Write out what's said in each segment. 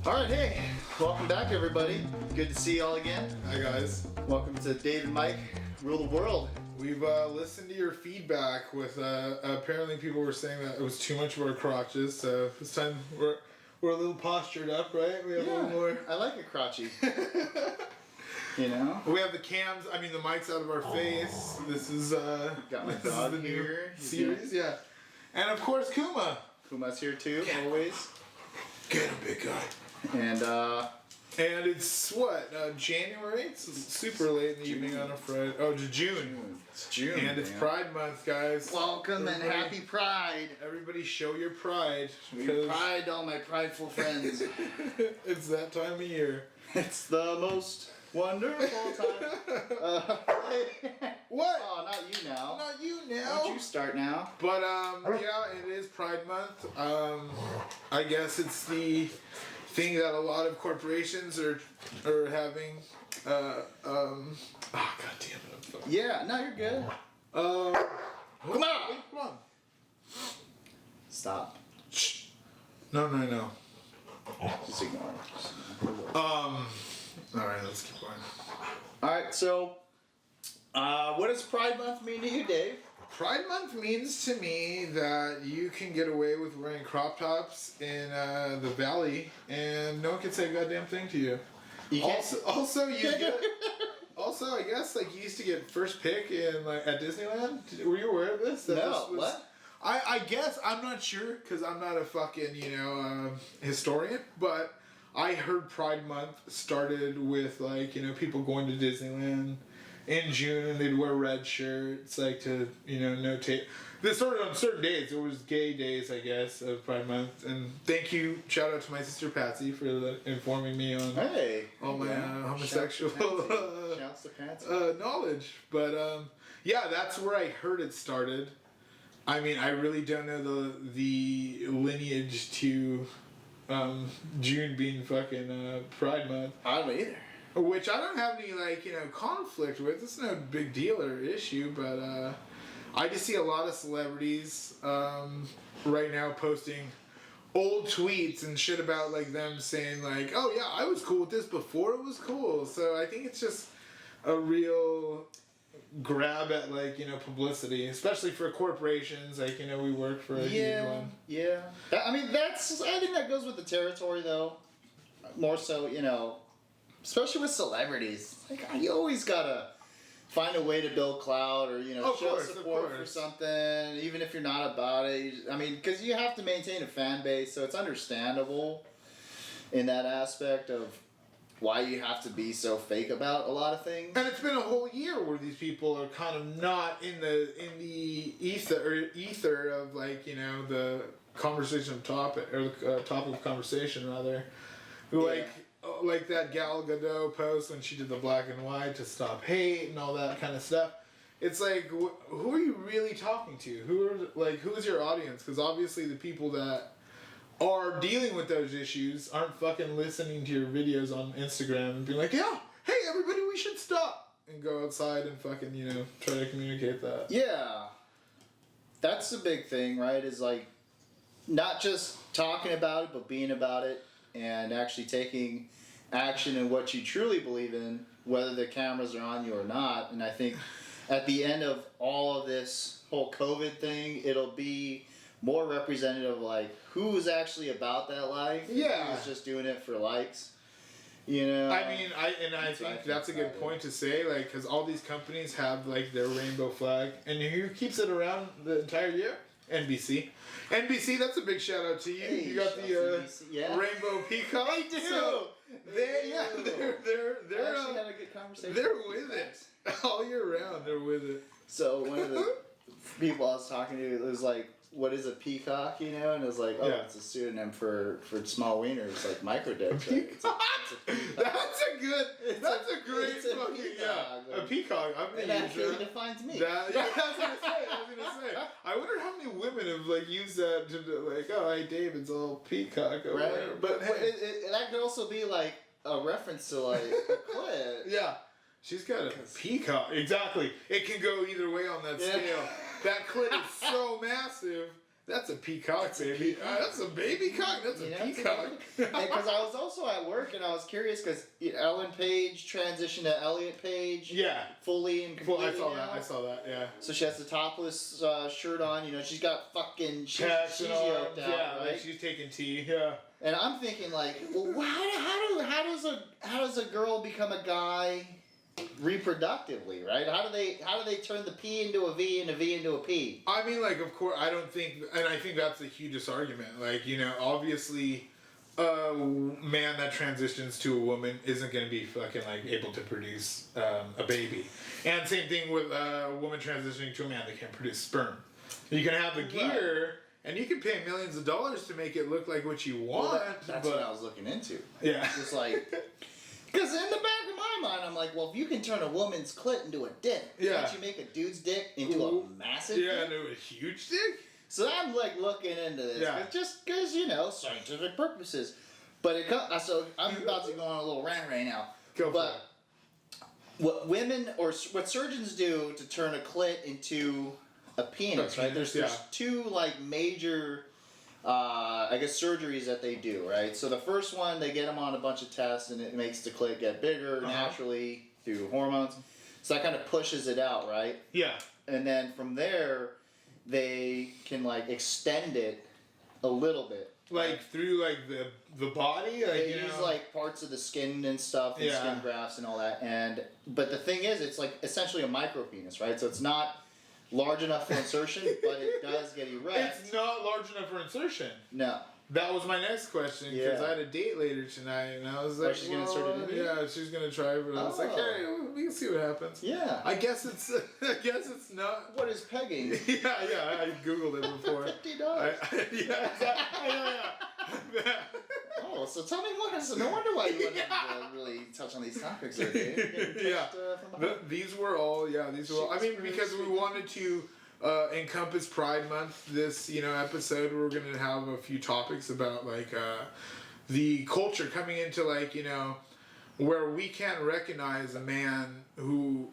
Alright, hey, welcome back everybody. Good to see y'all again. Hi guys. Welcome to Dave and Mike Rule the World. We've listened to your feedback with apparently people were saying that it was too much of our crotches, so this time we're a little postured up, right? We have a little more. I like it crotchy. You know? We have the mics out of our face. This is got my this dog is the here. new series, yeah. And of course Kuma. Kuma's here too, always. Get a big guy. And it's what, January? It's super late in the evening on a Friday. Oh, June. It's June. And it's Pride Month, guys. Welcome and happy Pride. Everybody show your pride. Pride to all my prideful friends. It's that time of year. It's the most wonderful time. What? Oh, not you now. Not you now. Don't you start now. But, yeah, it is Pride Month. I guess it's the thing that a lot of corporations are having. Oh, God damn it. I'm fucking. Yeah, no, you're good. Come on. Come on. Stop. Shh. No. Just ignore it. Alright, let's keep going. Alright, so, what does Pride Month mean to you, Dave? Pride Month means to me that you can get away with wearing crop tops in the valley and no one can say a goddamn thing to you. Also, you get... Also, I guess you used to get first pick in at Disneyland. Were you aware of this? What? I guess, I'm not sure because I'm not a fucking, historian, but I heard Pride Month started with people going to Disneyland in June and they'd wear red shirts to notate. This sort of on certain days. There was gay days, I guess, of Pride Month. And thank you, shout out to my sister Patsy for informing me on all my homosexual Shouts to Patsy. knowledge. But yeah, that's where I heard it started. I mean, I really don't know the lineage to June being fucking Pride Month. I don't either. Which I don't have any conflict with. It's no big deal or issue, but I just see a lot of celebrities right now posting old tweets and shit about them saying oh yeah, I was cool with this before it was cool. So I think it's just a real grab at publicity, especially for corporations. We work for a huge one. Yeah. I mean, I think that goes with the territory though. More so, especially with celebrities. You always gotta find a way to build clout or show support for something, even if you're not about it. Because you have to maintain a fan base, so it's understandable in that aspect of why you have to be so fake about a lot of things. And it's been a whole year where these people are kind of not in the ether of the conversation topic or topic of conversation rather. Like that Gal Gadot post when she did the black and white to stop hate and all that kind of stuff. It's who are you really talking to? Who is your audience? Because obviously the people that are dealing with those issues aren't fucking listening to your videos on Instagram and being yeah, hey everybody, we should stop and go outside and fucking try to communicate that. Yeah, that's the big thing, right? Is not just talking about it, but being about it and actually taking action in what you truly believe in, whether the cameras are on you or not. And I think at the end of all of this whole COVID thing, it'll be more representative of who's actually about that life. Yeah. Who's just doing it for likes. I think that's a good point to say, because all these companies have their rainbow flag, and who keeps it around the entire year? NBC, that's a big shout out to you. Hey, you got the rainbow peacock. They do. So they're actually had a good conversation. They're with it all year round. They're with it. So one of the people I was talking to was what is a peacock, and it was it's a pseudonym for small wieners, micro dicks. Right? That's a great fucking a peacock. I'm gonna it use actually that. defines me. I was gonna say. I wonder how many women have used that to oh hey David's all peacock over right? there. But that could also be a reference to a clit. Yeah. She's got a peacock. Exactly. It can go either way on that scale. That clit is so massive That's a peacock, baby. That's a baby cock. That's a peacock. Because I was also at work and I was curious because Ellen Page transitioned to Elliot Page. Yeah. Fully and completely. I saw that. Yeah. So she has the topless shirt on. You know, she's got fucking. She's yoked out, yeah, right? like she's taking tea. Yeah. And I'm thinking like, well, how does a girl become a guy reproductively, right? How do they turn the P into a V and a V into a P? I mean, like, of course, I don't think, and I think that's the hugest argument. Like, you know, obviously, a man that transitions to a woman isn't going to be fucking like able to produce a baby, and same thing with a woman transitioning to a man that can produce sperm. You can have the gear. Right. And you can pay millions of dollars to make it look like what you want. Well, that's what I was looking into. Yeah. It's like, because in the back of my mind, I'm like, well, if you can turn a woman's clit into a dick, can't you make a dude's dick into a massive dick? Yeah, into a huge dick? So I'm like looking into this, just because, you know, scientific purposes. But so I'm about to go on a little rant right now. Go for it. What surgeons do to turn a clit into a penis, right? There's two like major, I guess, surgeries that they do, right? So the first one, they get them on a bunch of tests, and it makes the clit get bigger naturally through hormones. So that kind of pushes it out, right? Yeah. And then from there, they can like extend it a little bit. Like through like the body, like they use like parts of the skin and stuff, and skin grafts and all that. But the thing is, it's like essentially a micro penis, right? So it's not large enough for insertion, but it does get erect. It's not large enough for insertion. No. That was my next question, because I had a date later tonight, and I was like, she's gonna insert it in? Yeah, she's gonna try, but I was like, hey, we can see what happens. Yeah. I guess it's not. What is pegging? Yeah, I googled it before. $50. Yeah. Oh, so tell me more. So no wonder why you wanted to really touch on these topics today. These were all. I mean, because we wanted to encompass Pride Month. This episode, we're gonna have a few topics about like the culture coming into like where we can't recognize a man who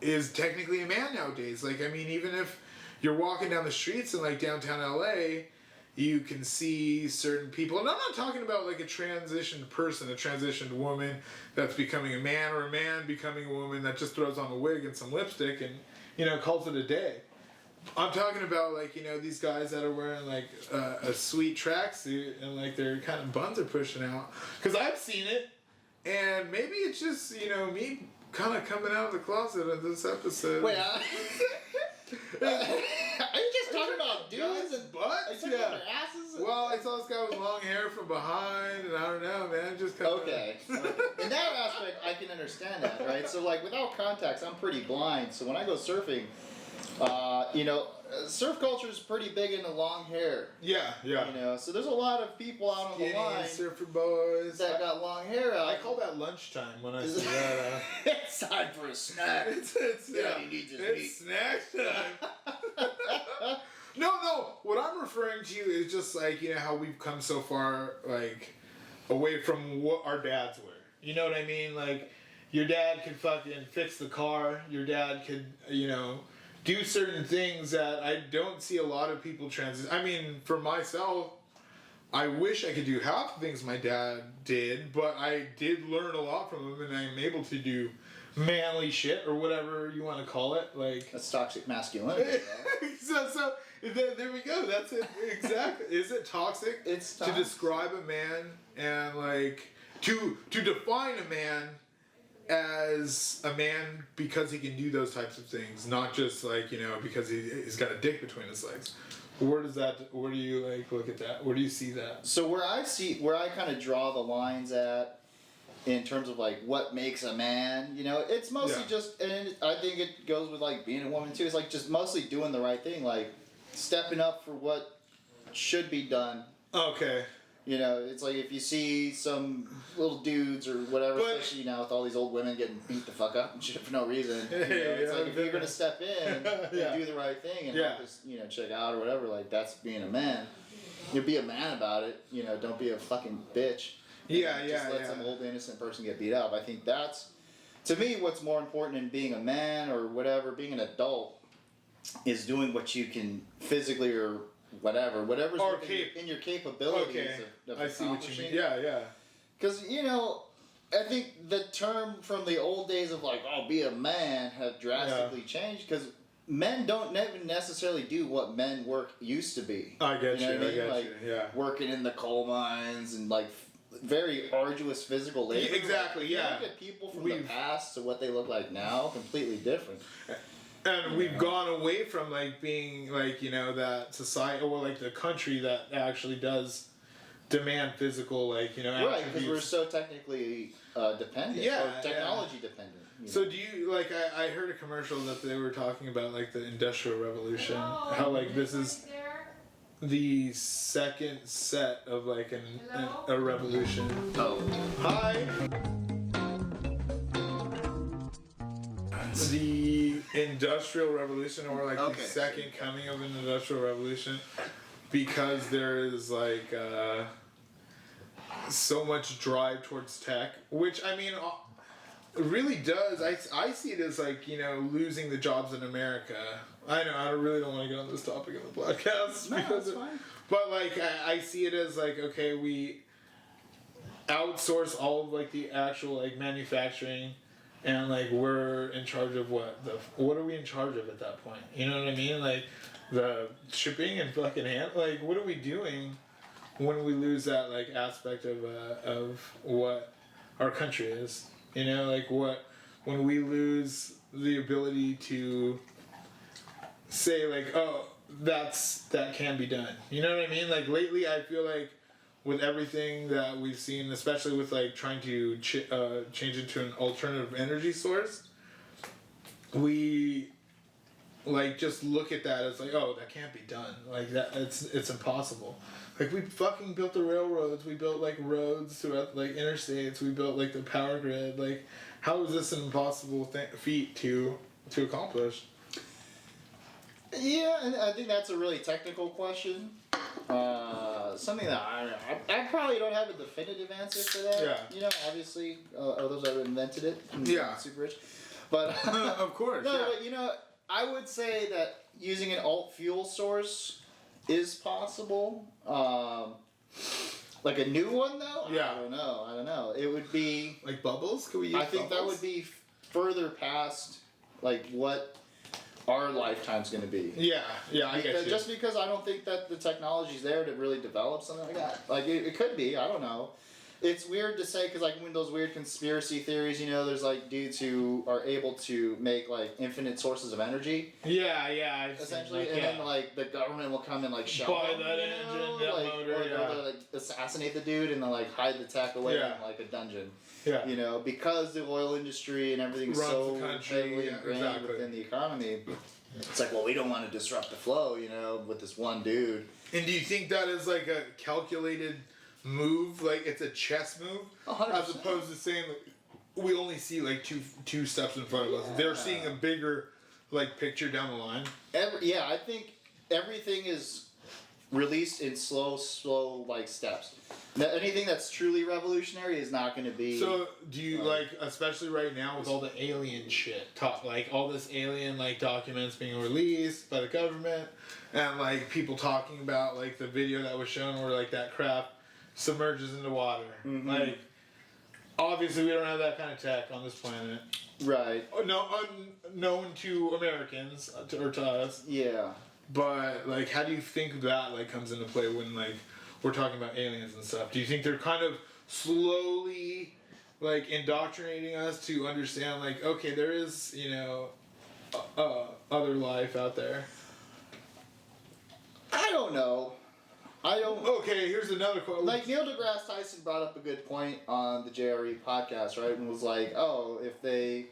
is technically a man nowadays. Like, I mean, even if you're walking down the streets in like downtown LA, you can see certain people, and I'm not talking about like a transitioned person, a transitioned woman that's becoming a man, or a man becoming a woman that just throws on a wig and some lipstick and calls it a day. I'm talking about like these guys that are wearing like a sweet tracksuit and like their kind of buns are pushing out. Because I've seen it, and maybe it's just me kind of coming out of the closet in this episode. Wait, are you just talking about dudes and butts? Are you talking about their asses? Well, I saw this guy with long hair from behind, and I don't know, man, just kind of... Okay. In that aspect, I can understand that, right? So, like, without contacts, I'm pretty blind. So when I go surfing, surf culture is pretty big into long hair. Yeah. So there's a lot of people out on the line, surfer boys, that got long hair out. I call that lunchtime when I see that. It's time for a snack. It's snack time. No. What I'm referring to is just like how we've come so far like away from what our dads were. You know what I mean? Like your dad could fucking fix the car. Your dad could do certain things that I don't see a lot of people transit. I mean, for myself, I wish I could do half the things my dad did, but I did learn a lot from him, and I'm able to do manly shit, or whatever you want to call it. Like, that's toxic masculinity. so there we go. That's it. Exactly. Is it toxic? It's toxic. To describe a man and like to define a man as a man because he can do those types of things, not just like because he's got a dick between his legs. Where do you like look at that? Where do you see that? So where I kind of draw the lines at, in terms of like what makes a man, it's mostly just, and I think it goes with like being a woman too. It's like just mostly doing the right thing, like stepping up for what should be done. Okay. It's like if you see some little dudes or whatever, especially now with all these old women getting beat the fuck up and shit for no reason. It's like if you're gonna step in and do the right thing and help this, check out or whatever, like that's being a man. You be a man about it. Don't be a fucking bitch. Just let some old innocent person get beat up. I think that's, to me, what's more important in being a man or whatever, being an adult, is doing what you can physically or whatever's Or in your capabilities Okay, of I see what you accomplishing. mean. Yeah. Because, I think the term from the old days of like, oh, be a man have drastically changed because men don't necessarily do what men work used to be. I get you. What I mean? I get Like, you. Yeah. working in the coal mines and like very arduous physical labor. Exactly, Like, yeah. You look at people from the past to what they look like now, completely different. And we've gone away from like being like that society or like the country that actually does demand physical Right, because we're so technically dependent, or technology dependent. So do you like? I heard a commercial that they were talking about like the Industrial Revolution, how like this is the second set of like a revolution. Oh, Hi. The Industrial Revolution, or like the second coming of an Industrial Revolution, because there is like so much drive towards tech, which I mean, it really does. I see it as like losing the jobs in America. I know I really don't want to get on this topic in the podcast because that's fine. But like I see it as like, okay, we outsource all of like the actual like manufacturing. And like we're in charge of what are we in charge of at that point? You know what I mean? Like the shipping and fucking like what are we doing when we lose that like aspect of what our country is? Like when we lose the ability to say like, oh, that can be done. You know what I mean? Like lately I feel like with everything that we've seen, especially with like trying to change into an alternative energy source, we like just look at that as like, oh, that can't be done. Like that, it's impossible. Like we fucking built the railroads, we built like roads throughout like interstates, we built like the power grid. Like, how is this an impossible feat to accomplish? Yeah, and I think that's a really technical question. Something that I probably don't have a definitive answer for that. Yeah. Obviously, those that invented it. Yeah. Super rich. But of course. No, but I would say that using an alt fuel source is possible. Like a new one though. Yeah. I don't know. It would be like bubbles. Could we use? I think bubbles? that would be further past like what our lifetime's going to be. Yeah, I get you. Just because I don't think that the technology's there to really develop something like that. Like, it could be, I don't know. It's weird to say, because, like, when those weird conspiracy theories, there's, like, dudes who are able to make, like, infinite sources of energy. Yeah. Essentially, like, and then, like, the government will come and, like, shell buy them, that engine, that motor, or they'll, like, assassinate the dude and then, like, hide the tech away in, like, a dungeon. Yeah. Because the oil industry and everything is so heavily ingrained within the economy. It's like, well, we don't want to disrupt the flow, with this one dude. And do you think that is like a calculated move, like it's a chess move, 100%. as opposed to saying like, we only see like two steps in front of us? They're seeing a bigger like picture down the line. I think everything is released in slow like steps. Now, anything that's truly revolutionary is not going to be. So do you like, especially right now with all the alien shit, like all this alien like documents being released by the government, and like people talking about like the video that was shown where like that craft submerges into water. Mm-hmm. Like, obviously we don't have that kind of tech on this planet. Right. No, unknown to Americans or to us. Yeah. But like, how do you think that like comes into play when like we're talking about aliens and stuff? Do you think they're kind of slowly like indoctrinating us to understand like, okay, there is other life out there? I don't know. Okay, here's another quote. Like Neil deGrasse Tyson brought up a good point on the JRE podcast, right? And was like, oh, if they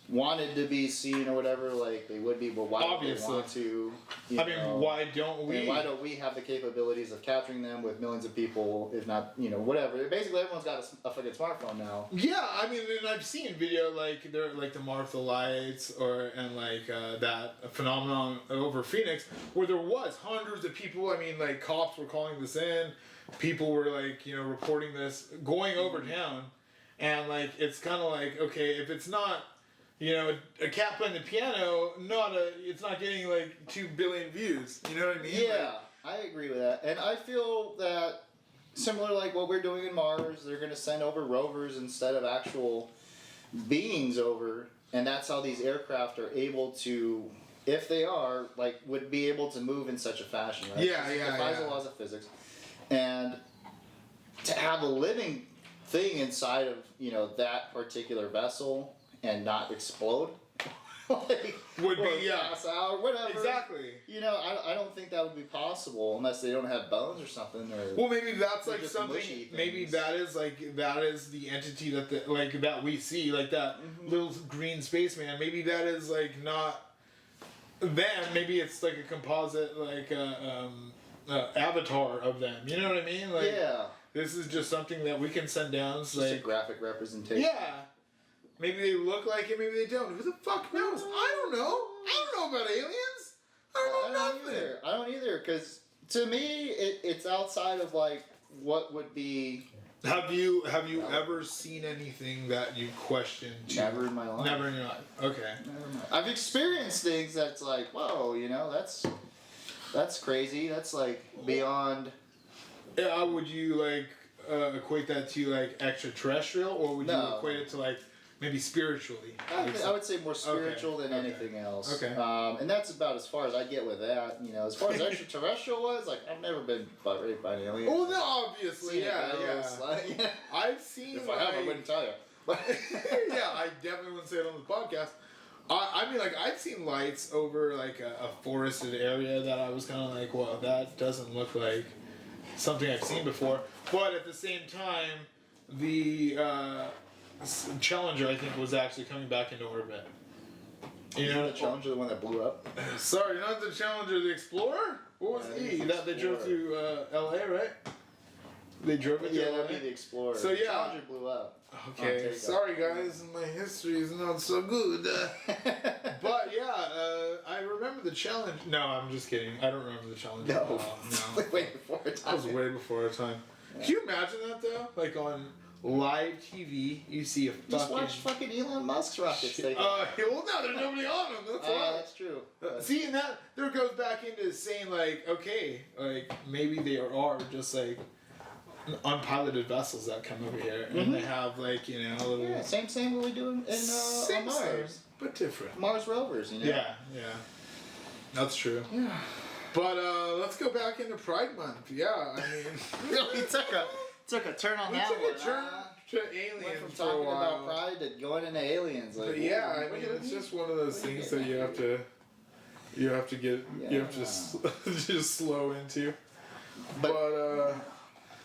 wanted to be seen or whatever, like they would be, but why don't they want to? Why don't we? And why don't we have the capabilities of capturing them with millions of people, if not, whatever? Basically, everyone's got a fucking smartphone now. Yeah, and I've seen video like they're like the Martha Lights and like that phenomenon over Phoenix where there was hundreds of people. Like cops were calling this in, people were like reporting this going over town, and like it's kind of like, okay, if it's not a cat playing the piano, it's not getting like 2 billion views. You know what I mean? Yeah. I agree with that, and I feel that similar like what we're doing in Mars, they're going to send over rovers instead of actual beings over, and that's how these aircraft are able to, if they are, like, would be able to move in such a fashion, right? Yeah, It yeah, defies the yeah. laws of physics, and to have a living thing inside of that particular vessel and not explode, like, Would or be, yeah. pass out, or whatever. Exactly. I don't think that would be possible unless they don't have bones or something. Or Well, maybe that's they're like just something. mushy Maybe things. that is the entity that we see, like that little green spaceman. Maybe that is like not them. Maybe it's like a composite, like avatar of them. You know what I mean? Like, Yeah, this is just something that we can send down. It's just a like, graphic representation. yeah. Maybe they look like it. Maybe they don't. Who the fuck knows? I don't know. I don't know about aliens. I don't know nothing. I don't either, because to me, it's outside of like what would be. Have you ever seen anything that you questioned? Never in my life. Never in your life. Okay. Never mind. I've experienced things that's like, whoa, that's crazy. That's like beyond. Yeah, would you like equate that to like extraterrestrial, or would you No. equate it to like maybe spiritually? I would say more spiritual than anything else. Okay. And that's about as far as I get with that. As far as extraterrestrial was, like, I've never been butt raped by an alien. Oh no, obviously, Seen a yeah. ghost, like, I've seen. if I have, I wouldn't tell you. But yeah, I definitely wouldn't say it on the podcast. I mean, like, I've seen lights over like a forested area that I was kind of like, well, that doesn't look like something I've seen before. But at the same time, the Challenger, I think, was actually coming back into orbit. you know the Challenger, the one that blew up. Sorry, not the Challenger, the Explorer? What was Yeah, E? the That they drove Explorer. to LA, right? They drove it to Yeah, LA? that'd be the Explorer. So, The yeah. Challenger blew up. Okay, takeoff. sorry guys, my history is not so good. But yeah, I remember the challenge. No, I'm just kidding. I don't remember the challenge. No. No. Way before our That was time. way before our time. Can you imagine that though? Like on live TV, you see a Just fucking. watch fucking Elon Musk's rockets take Well, no, there's nobody on them. That's why. that's true. See, and that there goes back into saying like, okay, like maybe they are just like unpiloted vessels that come over here, and they have like a little Yeah, same what we do on same, Mars. but different. Mars rovers, Yeah, that's true. Yeah. But let's go back into Pride Month. Yeah, I mean, Really took a turn on we that took one. a turn to Went aliens from for a talking while. about pride to going into aliens. Like, But yeah, I what mean, do it's you- just one of those what do you things get that you at? have to just slow into. But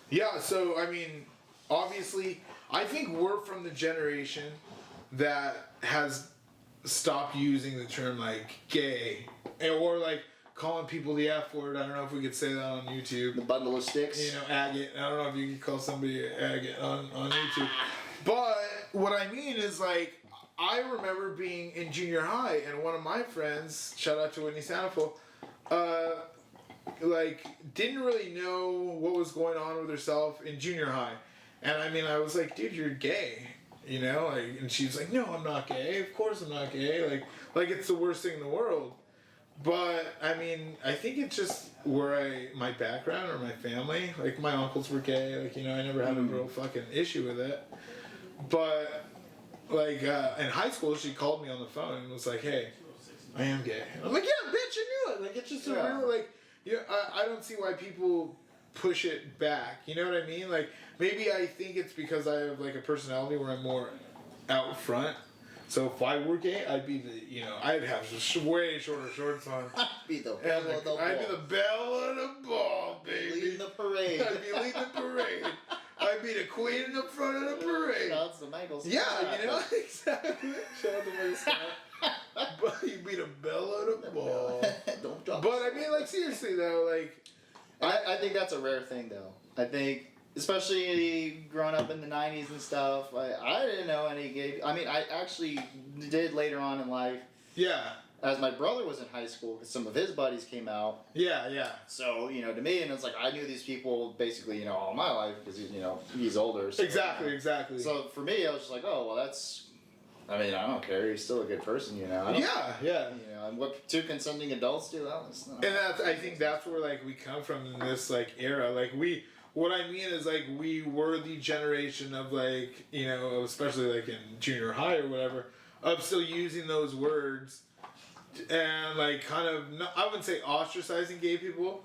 yeah, so I mean, obviously, I think we're from the generation that has stopped using the term like gay or like calling people the F word. I don't know if we could say that on YouTube. The bundle of sticks. Agate. I don't know if you could call somebody agate on YouTube. But what I mean is like, I remember being in junior high and one of my friends, shout out to Whitney Sanafel, like didn't really know what was going on with herself in junior high. And I mean, I was like, dude, you're gay. And she's like, no, I'm not gay. Of course I'm not gay. Like it's the worst thing in the world. But I mean, I think it's just where my background or my family, like my uncles were gay, like I never had a real fucking issue with it. But like in high school, she called me on the phone and was like, "Hey, I am gay." And I'm like, "Yeah, bitch, I knew it." Like it's just a real like, I don't see why people push it back. You know what I mean? Like maybe I think it's because I have like a personality where I'm more out front. So if I were gay, I'd be I'd have just way shorter shorts on. I'd be the belle of the ball. I'd be the belle of the ball, baby. Leading the parade. I'd be leading the parade. I'd be the queen in the front of the parade. Shouts to Michael Scott. Yeah, exactly. Shout out to Michael Scott. But you'd be the belle of the ball. Don't drop. But I mean, like seriously though, like I think that's a rare thing though. I think, especially growing up in the 90s and stuff, I didn't know any gay. I mean, I actually did later on in life. yeah, As my brother was in high school, because some of his buddies came out. yeah. So, to me, and it's like, I knew these people basically, all my life, because, he's older. So, Exactly. So for me, I was just like, oh, well, that's I mean, I don't care. You're still a good person, you know. I don't, Yeah. You know, and what two consenting adults do, that's not. And I think that's where like we come from in this like era. Like what I mean is like we were the generation of like, you know, especially like in junior high or whatever, of still using those words and like kind of I wouldn't say ostracizing gay people,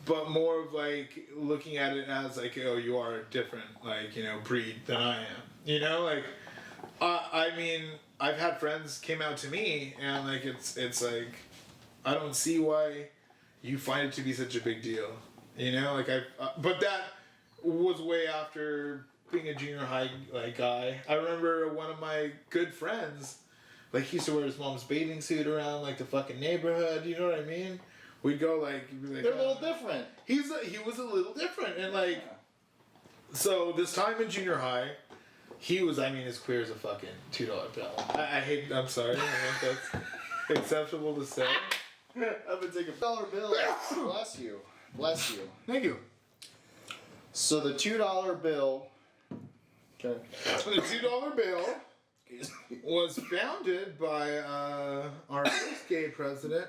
but more of like looking at it as like, oh, you are a different like, you know, breed than I am. You know, like I mean, I've had friends came out to me and like it's like I don't see why you find it to be such a big deal. You know, like but that was way after being a junior high like guy. I remember one of my good friends, like he used to wear his mom's bathing suit around like the fucking neighborhood. You know what I mean? We'd go like, you'd be like They're a little different. He was a little different, and like, so this time in junior high, he was as queer as a fucking $2 bill. I hate. I'm sorry. I don't know if that's acceptable to say. I'm gonna take $1 bill. Bless you. Bless you. Thank you. So the $2 bill. Okay. The $2 bill was founded by our first gay president,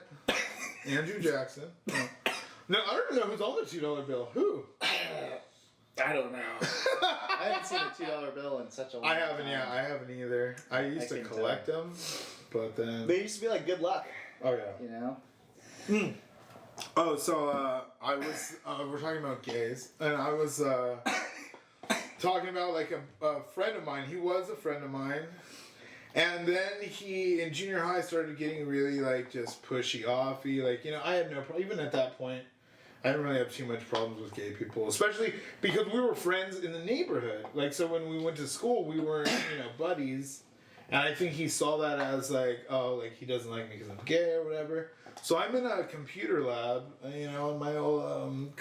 Andrew Jackson. No, I don't even know who's on the $2 bill. Who? I don't know. I haven't seen a $2 bill in such a long time. I haven't either. I used to collect them, but then. They used to be like good luck. Oh yeah. You know. Oh, so I was. We're talking about gays, and I was talking about like a friend of mine. He was a friend of mine, and then he in junior high started getting really like just pushy offy. Like, you know, I had no problem even at that point. I didn't really have too much problems with gay people, especially because we were friends in the neighborhood. Like, so when we went to school, we weren't, you know, buddies. And I think he saw that as like, oh, like he doesn't like me because I'm gay or whatever. So I'm in a computer lab, you know, in my old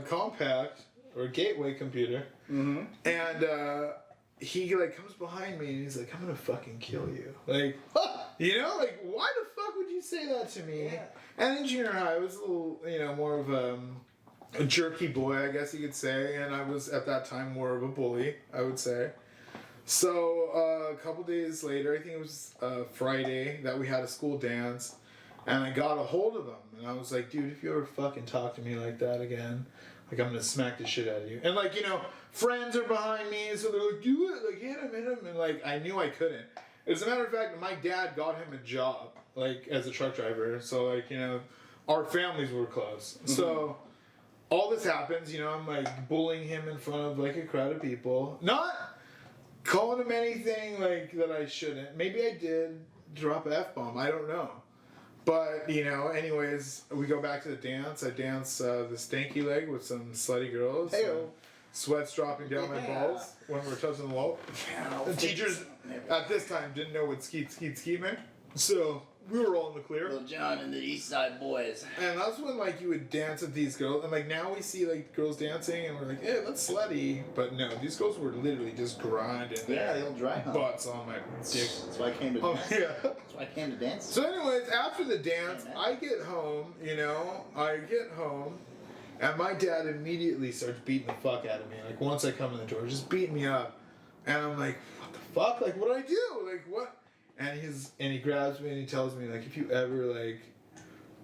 compact or gateway computer. Mm-hmm. And he like comes behind me and he's like, I'm gonna fucking kill you. Like, you know, like why the fuck would you say that to me? Yeah. And in junior high, I was a little, you know, more of a jerky boy, I guess you could say. And I was at that time more of a bully, I would say. So a couple days later, I think it was Friday, that we had a school dance. And I got a hold of him. And I was like, dude, if you ever fucking talk to me like that again, like I'm gonna smack the shit out of you. And like, you know, friends are behind me, so they're like, do it, like hit him. And like, I knew I couldn't. As a matter of fact, my dad got him a job, like as a truck driver. So like, you know, our families were close. Mm-hmm. So all this happens, you know, I'm like bullying him in front of like a crowd of people. Not calling him anything like that I shouldn't. Maybe I did drop an F-bomb, I don't know. But, you know, anyways, we go back to the dance. I dance the stanky leg with some slutty girls. Hey-o. Sweat's dropping down my balls when we're touching the wall. The teachers at this time didn't know what skeet meant. So we were all in the clear. Little John and the East Side Boys. And that's when like you would dance with these girls. And like now we see like girls dancing and we're like, yeah, that's slutty. But no, these girls were literally just grinding their the old dry hump. butts on my dick. That's why I came to dance. Yeah. That's why I came to dance. So anyways, after the dance, I get home, you know, and my dad immediately starts beating the fuck out of me. Like once I come in the door, just beating me up. And I'm like, what the fuck? Like what did I do? Like what? And he grabs me and he tells me like, if you ever like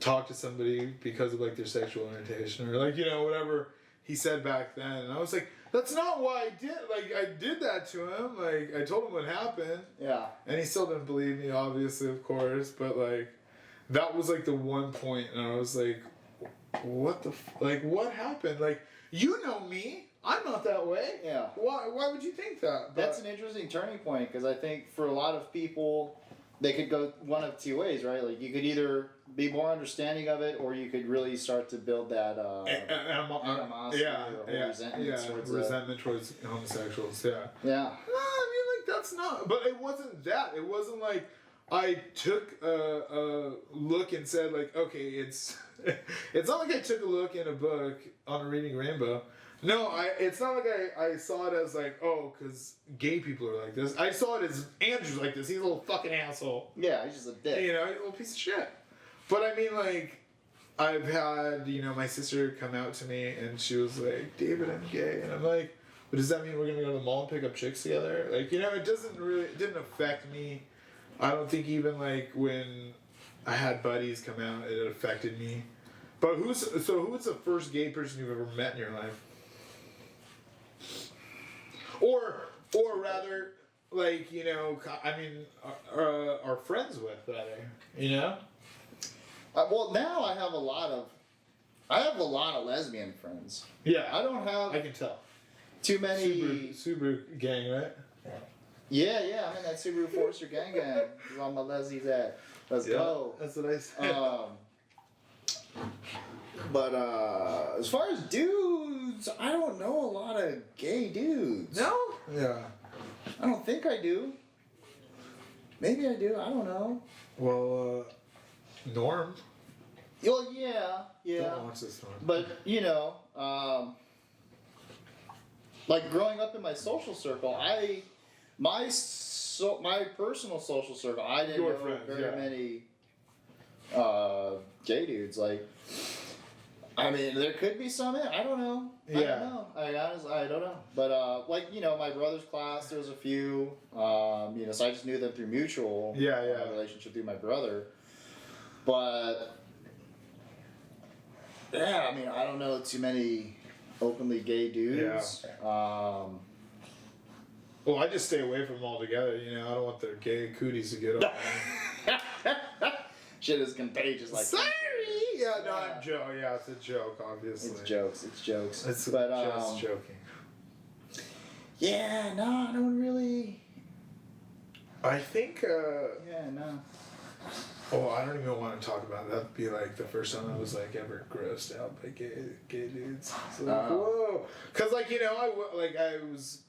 talk to somebody because of like their sexual orientation or like, you know, whatever he said back then. And I was like, that's not why I did. Like I did that to him. Like I told him what happened. Yeah. And he still didn't believe me, obviously, of course. But like, that was like the one point, and I was like, what the like what happened? Like you know me. I'm not that way. Yeah. Why would you think that? But that's an interesting turning point because I think for a lot of people, they could go one of two ways, right? Like you could either be more understanding of it, or you could really start to build that animosity or resentment towards homosexuals. Yeah. Yeah. No, I mean like that's not. But it wasn't that. It wasn't like I took a look and said like, okay, it's not like I took a look in a book on a Reading Rainbow. No, it's not like I saw it as like, oh, because gay people are like this. I saw it as Andrew's like this. He's a little fucking asshole. Yeah, he's just a dick. You know, he's a little piece of shit. But I mean, like, I've had, you know, my sister come out to me and she was like, David, I'm gay. And I'm like, but does that mean we're going to go to the mall and pick up chicks together? Like, you know, it didn't affect me I don't think even like when I had buddies come out, it affected me. But who's the first gay person you've ever met in your life? Or rather, like, you know, I mean, are friends with, rather, you know? Well, now I have a lot of lesbian friends. Yeah, I don't have I can tell. too many. Subaru gang, right? Yeah, I'm in that Subaru Forester gang. Where's all my lesies at? Let's go. That's what I said. But as far as dudes, I don't know a lot of gay dudes. No? Yeah. I don't think I do. Maybe I do. I don't know. Well, Norm. Well, yeah. Don't watch this one. But you know, like growing up in my social circle, my personal social circle, I didn't Your know friends, very yeah. many gay dudes. Like, I mean, there could be some. I don't know. I Yeah. don't know. I don't know. But like, you know, my brother's class, there was a few. You know, so I just knew them through mutual relationship through my brother. But yeah, I mean, I don't know too many openly gay dudes. Well, I just stay away from them altogether. You know, I don't want their gay cooties to get on me. Shit is contagious. Like, sorry. Yeah, no, I'm joking. Yeah, it's a joke, obviously. it's jokes. It's jokes. It's but just joking. yeah, no, I don't really. I think. Yeah, no. Oh, I don't even want to talk about it. That'd be like the first time I was like ever grossed out by gay dudes. It's like, whoa, because like, you know,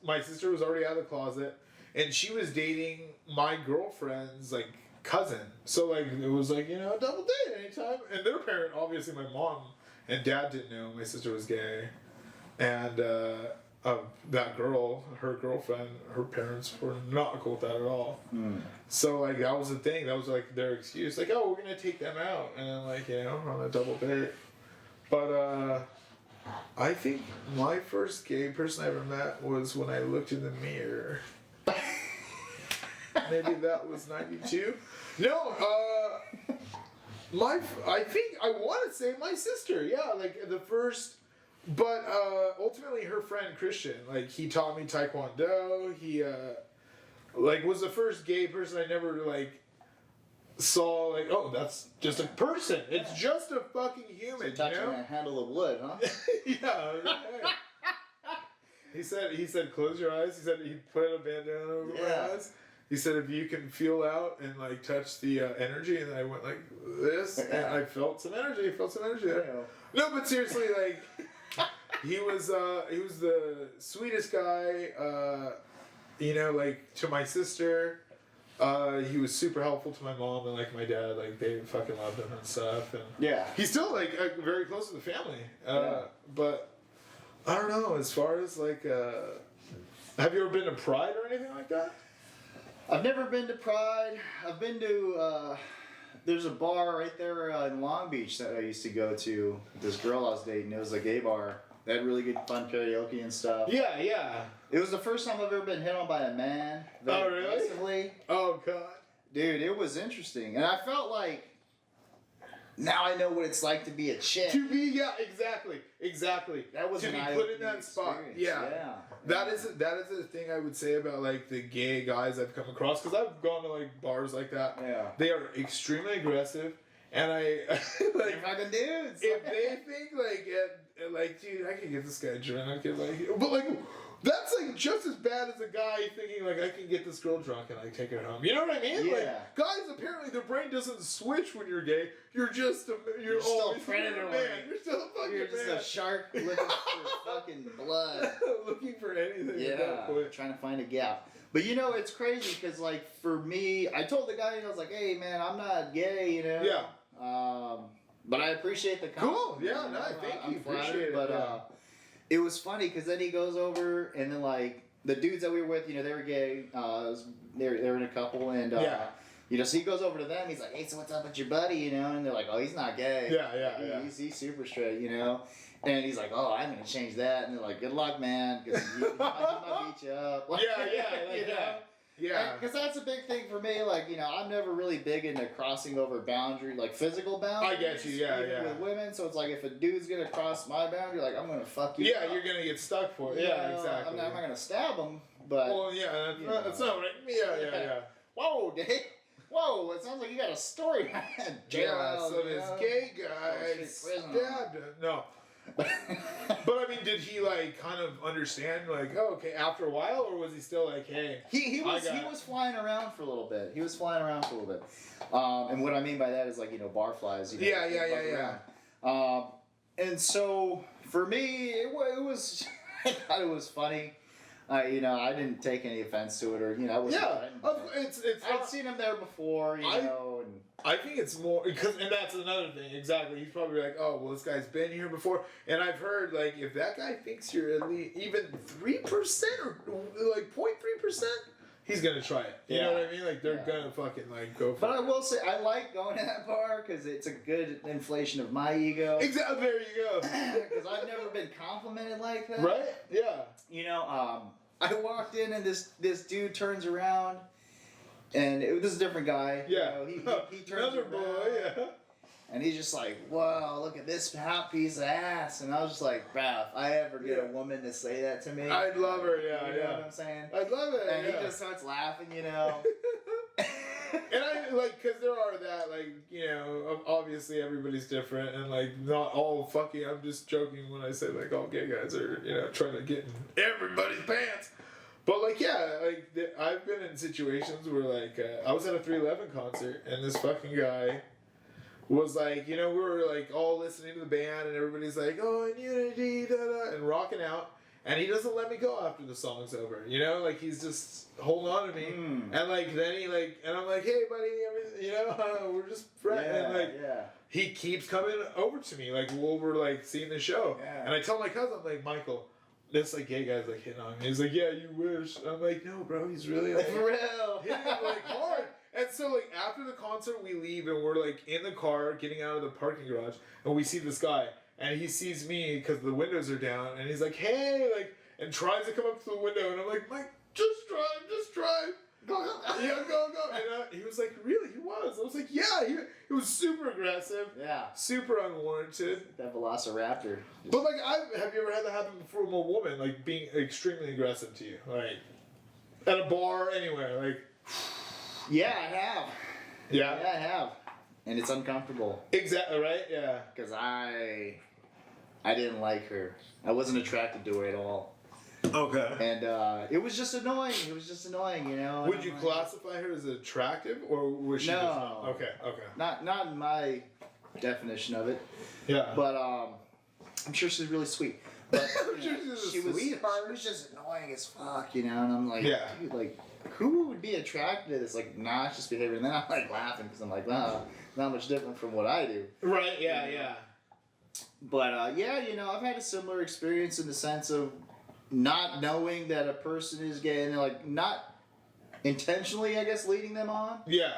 my sister was already out of the closet, and she was dating my girlfriend's like cousin. So like it was like, you know, a double date anytime. And their parent, obviously my mom and dad didn't know my sister was gay, and that girl, her girlfriend, her parents were not cool with that at all. So like that was the thing. That was like their excuse. Like, oh, we're gonna take them out, and then like, you know, on a double date. But I think my first gay person I ever met was when I looked in the mirror. Maybe that was 92. No, I think I want to say my sister. Yeah, like the first. But ultimately, her friend Christian, like he taught me Taekwondo. He like was the first gay person I never like saw. Like, oh, that's just a person. It's just a fucking human. So you're touching a handle of wood, huh? Yeah. He said, close your eyes. He said he put a bandana over my eyes. He said, if you can feel out and like touch the energy, and I went like this, and I felt some energy. There. No, but seriously, like. He was the sweetest guy, you know, like to my sister. He was super helpful to my mom and like my dad. Like they fucking loved him and stuff. And he's still like very close to the family. But I don't know. As far as like, have you ever been to Pride or anything like that? I've never been to Pride. I've been to. There's a bar right there in Long Beach that I used to go to. This girl I was dating. It was a gay bar. They had really good fun karaoke and stuff. Yeah, yeah. It was the first time I've ever been hit on by a man. Oh, really? Aggressively. Oh, God. Dude, it was interesting. And I felt like now I know what it's like to be a chick. Exactly. That was to an be put in that spot. Yeah. That is the thing I would say about like the gay guys I've come across, because I've gone to like bars like that. Yeah. They are extremely aggressive, and I like they're fucking dudes. If they think like dude, I can get this guy drunk, but like that's like just as bad as a guy thinking like I can get this girl drunk and like take her home. You know what I mean? Yeah. Like guys, apparently their brain doesn't switch when you're gay. You're still a predator. Man. You're still a fucking You're just man. a shark looking for fucking blood. Looking for anything. Yeah. Trying to find a gap. But you know, it's crazy because like for me, I told the guy, I was like, hey man, I'm not gay, you know. Yeah. But I appreciate the compliment. Cool. Yeah. No, thank you. Appreciate it. But it was funny because then he goes over and then like the dudes that we were with, you know, they were gay. They were in a couple and you know, so he goes over to them. He's like, hey, so what's up with your buddy? You know, and they're like, oh, he's not gay. Yeah. He's super straight. You know. And he's like, oh, I'm gonna change that. And they're like, good luck, man, because he might beat you up. Yeah. You know? Yeah. Because that's a big thing for me. Like, you know, I'm never really big into crossing over boundary, like physical boundaries. I get you, yeah, even yeah. with women, so it's like if a dude's gonna cross my boundary, like I'm gonna fuck you. Yeah, up. you're gonna get stuck for it. You Yeah, know, exactly. I'm not gonna stab him, but. Well, yeah, that's not right. Yeah. Whoa, Dave. Whoa, it sounds like you got a story. Yeah, so this gay guy stabbed him. No. But I mean, did he like kind of understand, like, oh, okay, after a while, or was he still like, hey? He was flying around for a little bit. And what I mean by that is like, you know, barflies. You know, Yeah. And so for me, it was I thought it was funny. You know, I didn't take any offense to it, or you know, I wasn't. It's. I'd seen him there before, you know. And I think it's more because, and that's another thing. Exactly, he's probably like, oh, well, this guy's been here before, and I've heard like if that guy thinks you're at least even 3% or like 0.3%, he's gonna try it. You know what I mean? Like they're gonna fucking like go for But it. I will say, I like going to that bar because it's a good inflation of my ego. Exactly. There you go. Because I've never been complimented like that. Right? Yeah. You know, I walked in and this dude turns around, and this is a different guy. Yeah. You know, he turns Another around, boy. Yeah. and he's just like, "Whoa, look at this hot piece of ass," and I was just like, "Bruh, if I ever get a woman to say that to me, I'd love her. Yeah. you know what I'm saying?" I'd love it. And he just starts laughing, you know. And I like, cause there are that, like, you know, obviously everybody's different, and like not all fucking. I'm just joking when I say like all gay guys are, you know, trying to get in everybody's pants. But like, yeah, like I've been in situations where like I was at a 311 concert, and this fucking guy was like, you know, we were like all listening to the band, and everybody's like, oh, in unity, da da, and rocking out. And he doesn't let me go after the song's over, you know? Like, he's just holding on to me. And, like, then he, like, and I'm like, hey, buddy, everything, you know, we're just friends. And, like, he keeps coming over to me, like, while we're, like, seeing the show. Yeah. And I tell my cousin, I'm like, Michael, this, like, gay guy's, like, hitting on me. He's like, yeah, you wish. And I'm like, no, bro, he's really, like, For real. hitting me, like, hard. And so, like, after the concert, we leave, and we're, like, in the car, getting out of the parking garage, and we see this guy. And he sees me because the windows are down, and he's like, hey, like, and tries to come up to the window, and I'm like, Mike, just drive. Go. Yeah, go. And he was like, really? He was. I was like, yeah, he was super aggressive. Yeah. Super unwarranted. That velociraptor. But, like, have you ever had that happen from a woman, like, being extremely aggressive to you? Like, at a bar, anywhere, like. Yeah, I have. Yeah? Yeah, I have. And it's uncomfortable. Exactly, right? Yeah. Because I didn't like her. I wasn't attracted to her at all. Okay. And it was just annoying. You know. Would you classify her as attractive, or was she No. just not? Okay. Not in my definition of it. Yeah. But I'm sure she's really sweet. But I'm sure she's a she sweetheart. was just annoying as fuck, you know. And I'm like, Yeah. dude, like, who would be attracted to this like obnoxious behavior? And then I'm like laughing because I'm like, nah, not much different from what I do. Right, yeah. But yeah, you know, I've had a similar experience in the sense of not knowing that a person is gay and like not intentionally, I guess, leading them on. Yeah.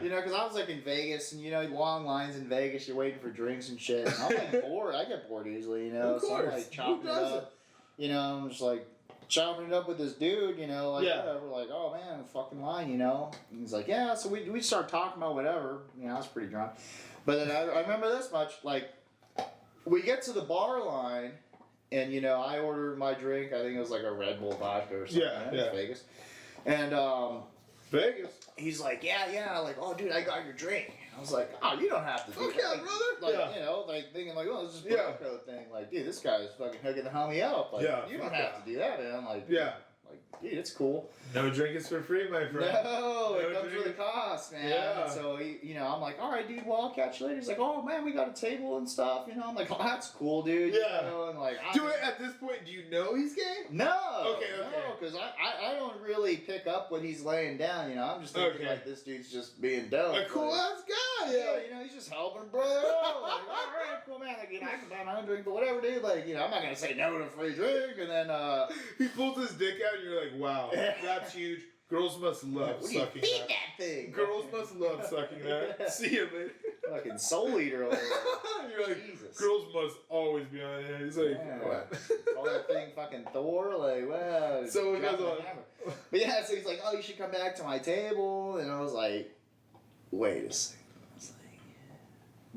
You know, because I was like in Vegas, and you know, long lines in Vegas, you're waiting for drinks and shit. And I'm like bored. I get bored easily, you know. Of So I'm course. like chopping it up. You know, I'm just like chopping it up with this dude, you know, like whatever. Like, oh man, fucking line, you know. And he's like, yeah. So we start talking about whatever. You know, I was pretty drunk, but then I remember this much, like. We get to the bar line, and you know, I order my drink. I think it was like a Red Bull vodka or something. Yeah. It's Vegas. And Vegas. he's like, yeah, like, oh, dude, I got your drink. I was like, oh, you don't have to do Fuck that. yeah, like, brother. Like, you know, like thinking like, oh, this is a Yeah. code thing. Like, dude, this guy's fucking hooking the homie up. Like, Yeah, you don't fuck have yeah. to do that, man. Like, Yeah. Like, dude, it's cool. No drink is for free, my friend. No, it comes drink. with a cost, man. Yeah. And so, you know, I'm like, all right, dude, well, I'll catch you later. He's like, oh, man, we got a table and stuff. You know, I'm like, oh, that's cool, dude. Yeah. You know, and like, At this point, do you know he's gay? No. Okay. No, because I don't really pick up when he's laying down. You know, I'm just thinking like this dude's just being dope. A cool like, ass guy. yeah, you know, he's just helping brother out. Like, all right, cool, man. Like, you know, I can buy my own drink, but whatever, dude. Like, you know, I'm not gonna say no to a free drink, and then He pulls his dick out, and you're like, wow, that's huge. Girls must love what do you sucking feed that. that thing? Girls must love sucking that. See you later. Fucking soul eater over there. You're like, Jesus. girls must always be on it. He's like, Yeah. what? Call that thing fucking Thor, like, wow. So we got dropping the hammer. But yeah, so he's like, oh, you should come back to my table, and I was like, wait a second.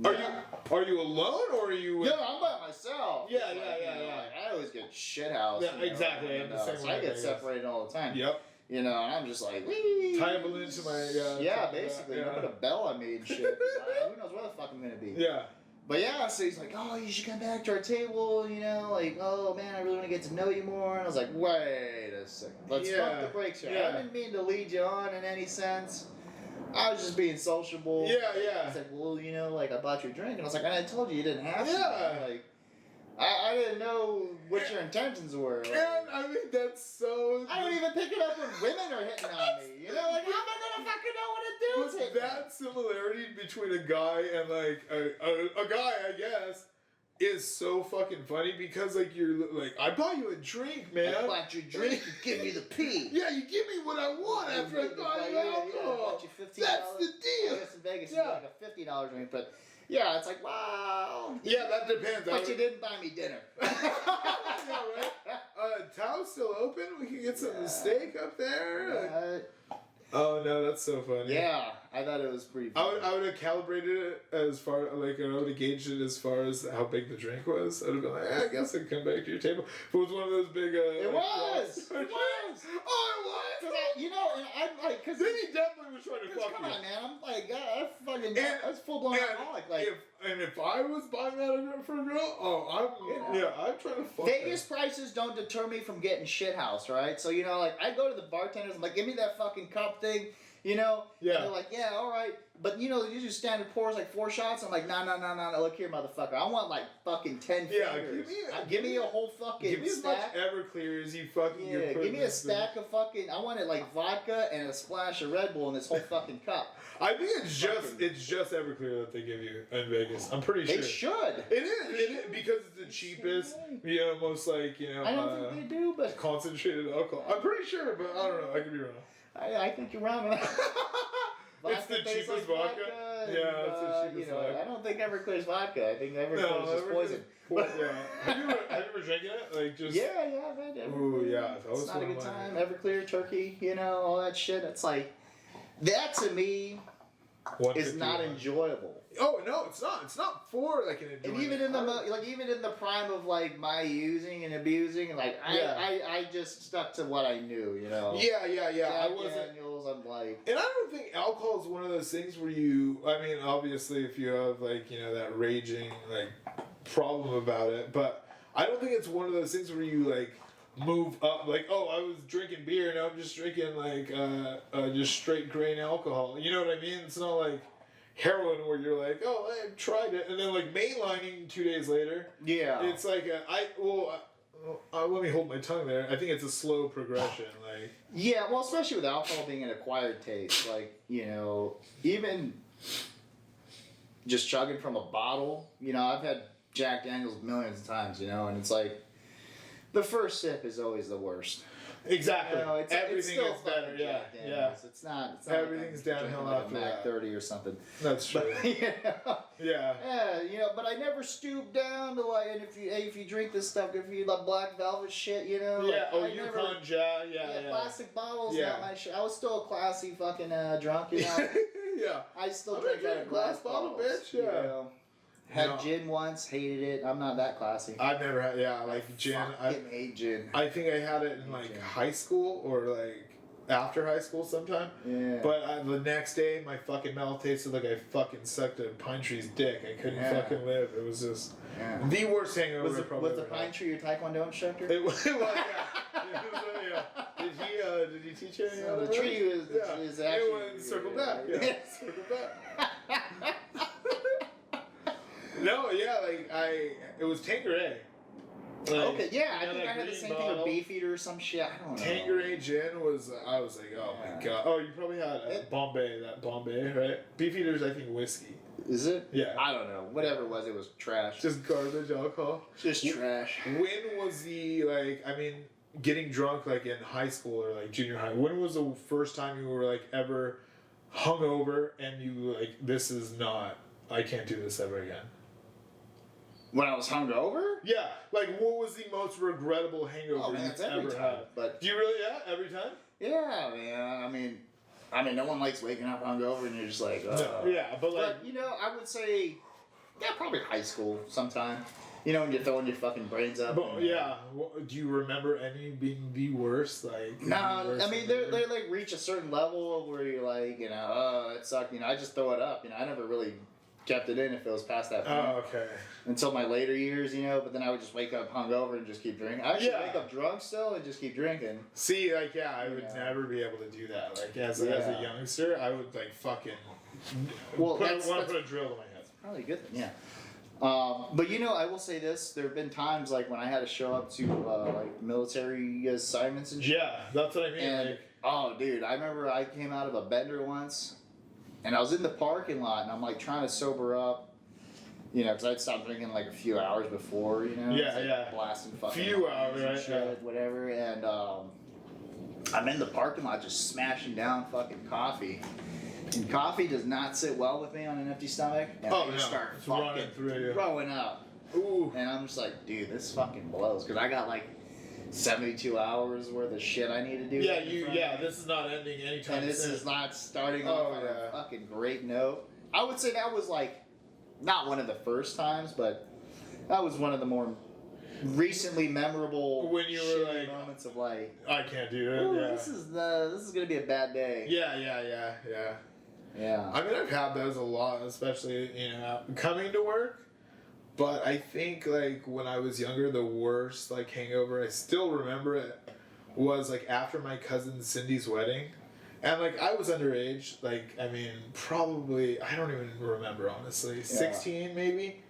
I was like, Are you alone or are you with... No, I'm by myself. Yeah, It's yeah, like, yeah, you know, yeah. like, I always get shit housed. Yeah, exactly, I'm the same so way, I I get guess. separated all the time. Yep. You know, and I'm just like, wee. Tie a balloon to my... Yeah, basically. Yeah. You put a bell on me and shit. 'Cause who knows where the fuck I'm gonna be. Yeah. But yeah, so he's like, oh, you should come back to our table, you know, like, oh man, I really want to get to know you more. And I was like, wait a second, let's pump the brakes here. Yeah. I didn't mean to lead you on in any sense. I was just being sociable. Yeah, yeah. He's like, well, you know, like, I bought you a drink. And I was like, I told you didn't have to. Yeah. Like, I didn't know what your intentions were. Like, And I mean, that's so... I don't even pick it up when women are hitting on me. You know, like, how am I going to fucking know what a dude's But hitting on? that similarity between a guy and like a guy, I guess, is so fucking funny because like you're like, I bought you a drink, man. I bought you a drink, you give me the pee. Yeah, you give me what I want after I buy you alcohol. I bought you $15. That's the I deal. guess in Vegas Yeah. it's like a $50 drink, but yeah, it's like, wow. Yeah, that depends. But you didn't buy me dinner. Yeah, right? Tao's still open. We can get some steak up there. Oh no, that's so funny. Yeah, I thought it was pretty funny. I would have calibrated it as far like I would have gauged it as far as how big the drink was. I would have been like, I guess I can come back to your table. If it was one of those big. It like, was. It was. Oh, it was. You know, and I'm like, cause Then he definitely was trying to fuck come you. on, man, I'm like, I fucking, And- that's full blown alcoholic. Like, if I was buying that for a girl, I'm trying to fuck Vegas prices don't deter me from getting shithoused, right? So, you know, like, I go to the bartenders, I'm like, give me that fucking cup thing, you know? Yeah. And they're like, yeah, all right. But, you know, they usually standard pours like 4 shots. I'm like, no, look here, motherfucker. I want like fucking 10 Yeah, fingers. give Give me me a whole fucking Give me as much stack. Everclear as you fucking Yeah, can put give me in a this stack of fucking, I want it like vodka and a splash of Red Bull in this whole fucking cup. thing. I think it's just Everclear that they give you in Vegas. I'm pretty sure. They should. It is because it's the cheapest, you know, most like, you know, I don't think they do, but concentrated alcohol. I'm pretty sure, but I don't know. I could be wrong. I think you're wrong. It's the tastes cheapest vodka. and, Yeah, it's the cheapest vodka. I don't think Everclear's vodka. I think Everclear's just poison. Yeah. Have you ever drinking it? Like just. Yeah, I've had Everclear. Ooh, yeah, that was It's not a one of good mine. time. Everclear, turkey, you know, all that shit. It's like, that to me is not 151. enjoyable. Oh no, it's not. It's not for like an enjoyment. And even in the even in the prime of like my using and abusing, like I just stuck to what I knew, you know. Yeah. I Jack wasn't. Daniels, I'm like. And I don't think alcohol is one of those things where you. I mean, obviously, if you have like you know that raging like problem about it, but I don't think it's one of those things where you like move up. Like, oh, I was drinking beer, now I'm just drinking like just straight grain alcohol. You know what I mean? It's not like heroin where you're like, oh, I tried it, and then like mainlining 2 days later. Yeah. It's like let me hold my tongue there. I think it's a slow progression. Like Yeah, well, especially with alcohol being an acquired taste, like, you know, even just chugging from a bottle, you know, I've had Jack Daniels millions of times, you know, and it's like, the first sip is always the worst. exactly, You know, it's everything still is better. fucking Yeah, Jack Daniels. It's not Everything's like I'm downhill drinking like after a Mac that. 30 or something. That's true. But, you know, Yeah. you know, but I never stoop down to like, and if you drink this stuff, if you like Black Velvet shit, you know. Yeah. Like, Oh, I Yukon never- Jack. Yeah. Plastic bottles, Yeah. not my shit. I was still a classy fucking drunk, you know. Yeah. I still I'm drink gonna out of drink glass glass bottle, bottles, bitch, you yeah. know. Had No. gin once, hated it. I'm not that classy. I've never had. Yeah, like gin. Fucking hate gin. I think I had it in like Gin. high school or like after high school sometime. Yeah. But the next day, my fucking mouth tasted like I fucking sucked a pine tree's dick. I couldn't Yeah. fucking live. It was just Yeah. the worst hangover. Was I probably the ever pine had. tree your Taekwondo instructor? It was, yeah. It was, yeah. Did he teach you any So other the tree words? is actually. It went circle back. Yeah, circle back. No, yeah, like it was Tanqueray. Like, Okay, yeah, I you know think that I had the green same thing bottle? with Beefeater or some shit. I don't know. Tanqueray gin was, I was like, oh my Yeah. god. Oh, you probably had Bombay, right? Beefeater's, I think, whiskey. Is it? Yeah. I don't know. Whatever it was trash. Just garbage alcohol. Just trash. When was the, like, I mean, getting drunk, like, in high school or, like, junior high, when was the first time you were, like, ever hungover and you were like, this is not I can't do this ever again? When I was hungover? Yeah, like what was the most regrettable hangover Oh, man, you've it's every ever time. had? But Do you really? Yeah, every time. yeah, man. I mean, no one likes waking up hungover, and you're just like, No, yeah, but like, But you know, I would say, yeah, probably high school sometime. You know, when you're throwing your fucking brains up. but yeah, do you remember any being the worst? Like, No, the worst I mean hangover? they like reach a certain level where you're like, you know, oh, it sucked. You know, I just throw it up. You know, I never really kept it in if it was past that point. Oh, okay. Until my later years, you know, but then I would just wake up hungover and just keep drinking. I actually Yeah. wake up drunk still and just keep drinking. See, like, yeah, I would Yeah. never be able to do that. Like, as a Yeah. youngster, I would like fucking Well, want that's to put a drill to my head. probably a good thing, yeah. But you know, I will say this: there have been times like when I had to show up to like military assignments and shit. Yeah, that's what I mean. And like, oh, dude, I remember I came out of a bender once, and I was in the parking lot, and I'm like trying to sober up, you know, because I'd stopped drinking like a few hours before, you know. Yeah, It's like yeah. Blasting fucking. Few lines hours, and right, Shit, yeah. whatever, and I'm in the parking lot just smashing down fucking coffee. And coffee does not sit well with me on an empty stomach. And Oh, I just no. start It's running fucking through you. throwing up. ooh. And I'm just like, dude, this fucking blows. Because I got like 72 hours worth of shit I need to do. Yeah, in front of me. this is not ending anytime And this soon. is not starting Oh, off on yeah. a fucking great note. I would say that was like, not one of the first times, but that was one of the more recently memorable When you were shitty like, moments of like, I can't do it. "Ooh, Yeah. this is gonna be a bad day. Yeah. Yeah. I mean, I've had those a lot, especially, coming to work. But I think, like, when I was younger, the worst, like, hangover, I still remember it, was, like, after my cousin Cindy's wedding. And, like, I was underage. Like, I mean, probably, I don't even remember, honestly. 16, maybe?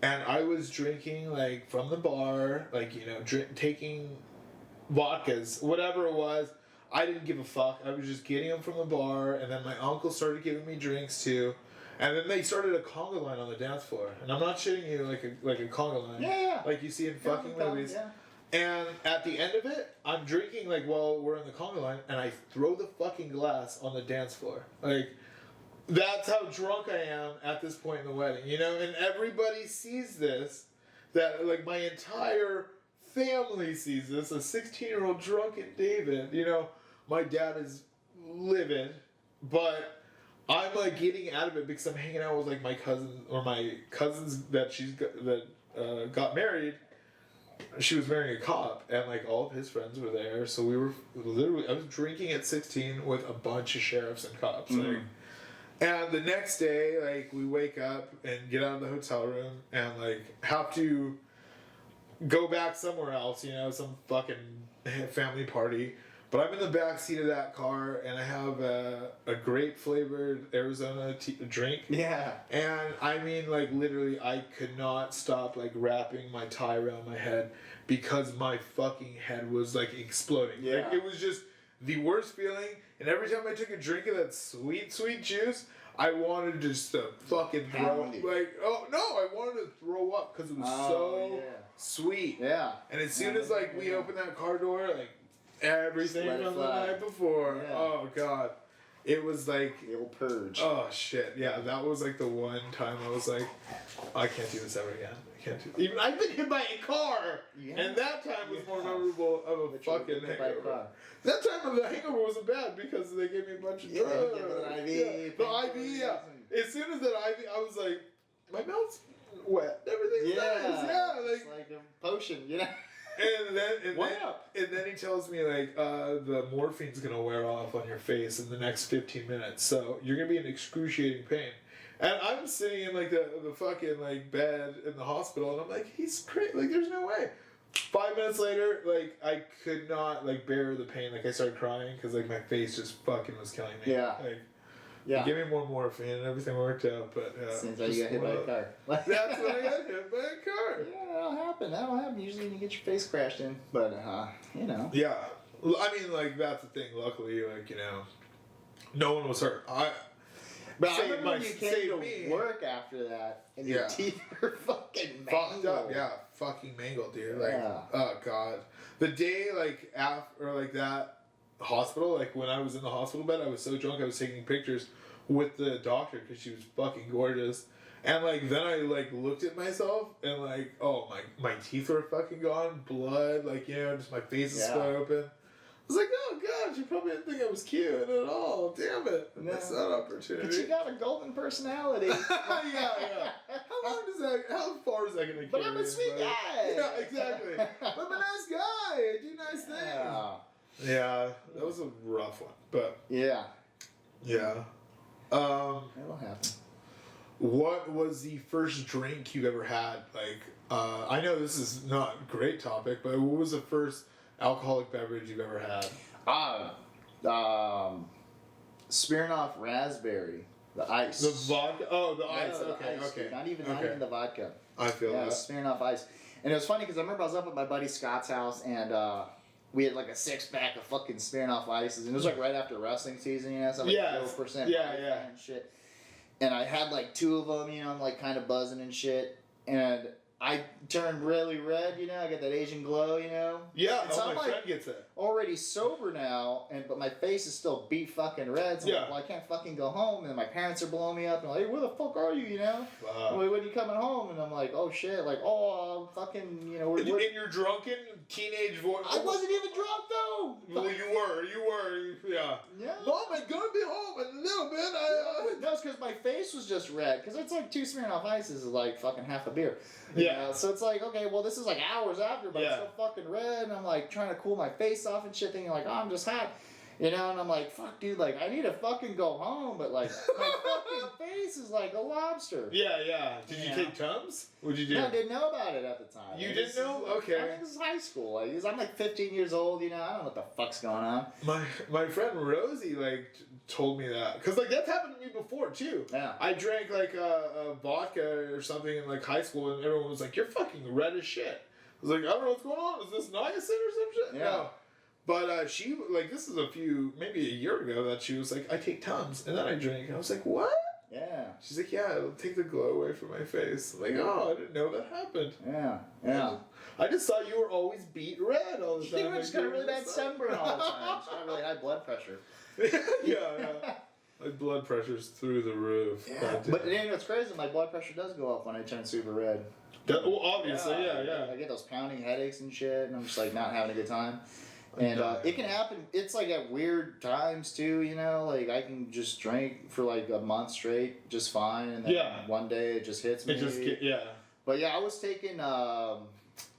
And I was drinking, like, from the bar, like, taking vodkas, whatever it was. I didn't give a fuck. I was just getting them from the bar, and then my uncle started giving me drinks too, and then they started a conga line on the dance floor. And I'm not shitting you, like a conga line, Yeah. like you see in fucking movies. Yeah. And at the end of it, I'm drinking like while we're in the conga line, and I throw the fucking glass on the dance floor. Like, that's how drunk I am at this point in the wedding, and everybody sees this. That like my entire family sees this. A 16-year-old drunken David, my dad is livid, but I'm like getting out of it because I'm hanging out with like my cousin or my cousins that got married. She was marrying a cop, and like all of his friends were there. So we were literally. I was drinking at 16 with a bunch of sheriffs and cops. Mm-hmm. Like, and the next day, like we wake up and get out of the hotel room and like have to go back somewhere else. Some fucking family party. But I'm in the back seat of that car, and I have a grape flavored Arizona drink. Yeah. And I mean, like, literally, I could not stop, like, wrapping my tie around my head because my fucking head was, like, exploding. Yeah. Like, it was just the worst feeling. And every time I took a drink of that sweet, sweet juice, I wanted just to fucking throw up. Like, oh, no, I wanted to throw up because it was sweet. Yeah. And as soon as, like, we opened that car door, like, everything Let it from the fly. night before. Yeah. Oh, God. It was like, The old purge. oh shit, yeah, that was like the one time I was like, I can't do this ever again. I can't do even I've been hit by a car, Yeah. and that time was more Yeah. memorable of a Literally fucking hit by a hangover. car. That time of the hangover wasn't bad because they gave me a bunch of Yeah, drugs. they gave me an IV, Yeah, the IV, yeah. As soon as that IV, I was like, my mouth's wet. Everything's nice. Yeah, It's like a potion, and then he tells me like the morphine's gonna wear off on your face in the next 15 minutes, so you're gonna be in excruciating pain. And I'm sitting in like the fucking like bed in the hospital, and I'm like, he's crazy. Like, there's no way. 5 minutes later, like I could not like bear the pain. Like I started crying because like my face just fucking was killing me. Yeah. Like, Yeah. give me more morphine and everything worked out, but Seems like you got hit by a car. That's when I got hit by a car. Yeah, that'll happen. That'll happen usually when you get your face crashed in. But, Yeah, I mean, like that's the thing. Luckily, like no one was hurt. But I Saved remember when you came to work after that, and your teeth were fucking fucked up. mangled. Yeah, fucking mangled, dude. Like, Yeah. oh god, the day like after like that hospital, like when I was in the hospital bed, I was so drunk I was taking pictures with the doctor because she was fucking gorgeous. And like then I like looked at myself and like, oh my teeth were fucking gone, blood, like just my face is split open. I was like, oh god, you probably didn't think I was cute at all. Damn it, I missed that opportunity. But you got a golden personality. yeah. How far is that gonna carry? But I'm a sweet guy. Yeah, exactly. But I'm a nice guy. I do nice things. Yeah, that was a rough one, but yeah. Um, That'll happen. What was the first drink you ever had? Like, I know this is not a great topic, but what was the first alcoholic beverage you've ever had? Smirnoff raspberry, the ice. The vodka. Oh, the ice. No, the Okay, ice, okay. dude. Not even the vodka. I feel that. Smirnoff ice. And it was funny because I remember I was up at my buddy Scott's house and we had like a 6-pack of fucking Smirnoff ices, and it was like right after wrestling season, so like 0% and shit. And I had like 2 of them, I'm like kind of buzzing and shit, and I turned really red, I got that Asian glow, Yeah, and so my I'm friend gets it. Already sober now, but my face is still beat fucking red. So I'm like, well, I can't fucking go home. And my parents are blowing me up and like, hey, where the fuck are you? Like, when are you coming home? And I'm like, oh shit, like, I'm fucking, In your drunken teenage voice. I wasn't even drunk though. Well, you were, yeah. Mom, I'm gonna be home in a little bit. No, it's because my face was just red. Because it's like 2 Smirnoff ices is like fucking half a beer. So it's like, okay, well, this is like hours after, but it's still fucking red. And I'm like trying to cool my face off and shit, thinking like, oh, I'm just hot. And I'm like, fuck, dude, like, I need to fucking go home, but like, my fucking face is like a lobster. Yeah. Did you take Tums? What'd you do? No, I didn't know about it at the time. You didn't know? Okay. I think this is high school. Like, I'm like 15 years old, I don't know what the fuck's going on. My friend Rosie, like, told me that. Because, like, that's happened to me before, too. Yeah. I drank, like, a vodka or something in, like, high school, and everyone was like, you're fucking red as shit. I was like, I don't know what's going on. Is this niacin or some shit? Yeah. No. But she, like, this is maybe a year ago that she was like, I take Tums, and then I drink. And I was like, what? Yeah. She's like, yeah, it'll take the glow away from my face. I'm like, oh, I didn't know that happened. Yeah. I just thought you were always beat red all the time. You just got a really bad sunburn all the time. Just got really high blood pressure. yeah. My blood pressure's through the roof. Yeah. But it's crazy. My blood pressure does go up when I turn super red. Well, obviously, yeah. I get those pounding headaches and shit, and I'm just like not having a good time. And it can happen. It's like at weird times too, Like I can just drink for like a month straight, just fine, and then one day it just hits me. But I was taking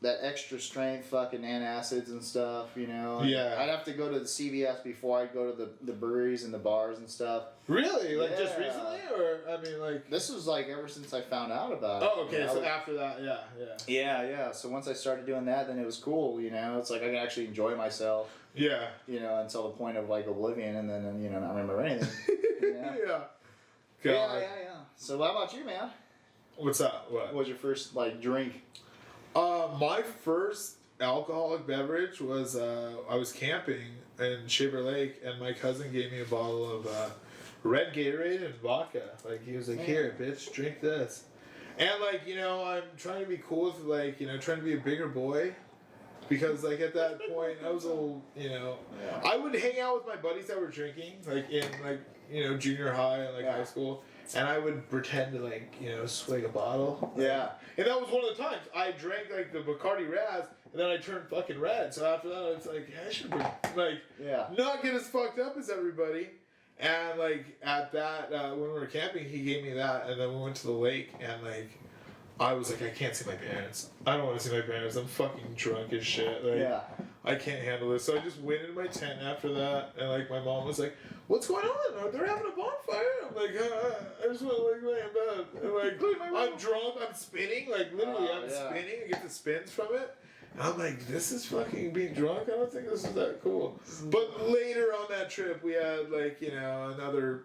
that extra strength fucking antacids and stuff, Yeah. I'd have to go to the CVS before I'd go to the breweries and the bars and stuff. Really? Like just recently, or I mean, like this was like ever since I found out about it. Oh, okay. So after that, Yeah. So once I started doing that, then it was cool. It's like I can actually enjoy myself. Yeah. Until the point of like oblivion, and then not remember anything. Yeah. Yeah. So how about you, man? What's that? What was your first like drink? My first alcoholic beverage was I was camping in Shaver Lake, and my cousin gave me a bottle of red Gatorade and vodka. Like he was like, "Here, bitch, drink this." And like I'm trying to be cool with like trying to be a bigger boy, because like at that point I was a little I would hang out with my buddies that were drinking like in like junior high and like high school. And I would pretend to like, swig a bottle. Yeah. And that was one of the times I drank like the Bacardi Raz, and then I turned fucking red. So after that, it's like I should like not get as fucked up as everybody. And like at that when we were camping, he gave me that, and then we went to the lake, and like I was like, I can't see my parents. I don't want to see my parents. I'm fucjust drunk as shit. Like, I can't handle this. So I just went into my tent after that, and like my mom was like, "What's going on? They're having a bonfire." I'm like, I just want to like lay in bed. And like I'm drunk. I'm spinning. Like literally, I'm spinning. I get the spins from it. And I'm like, this is fucking being drunk. I don't think this is that cool. But later on that trip, we had like another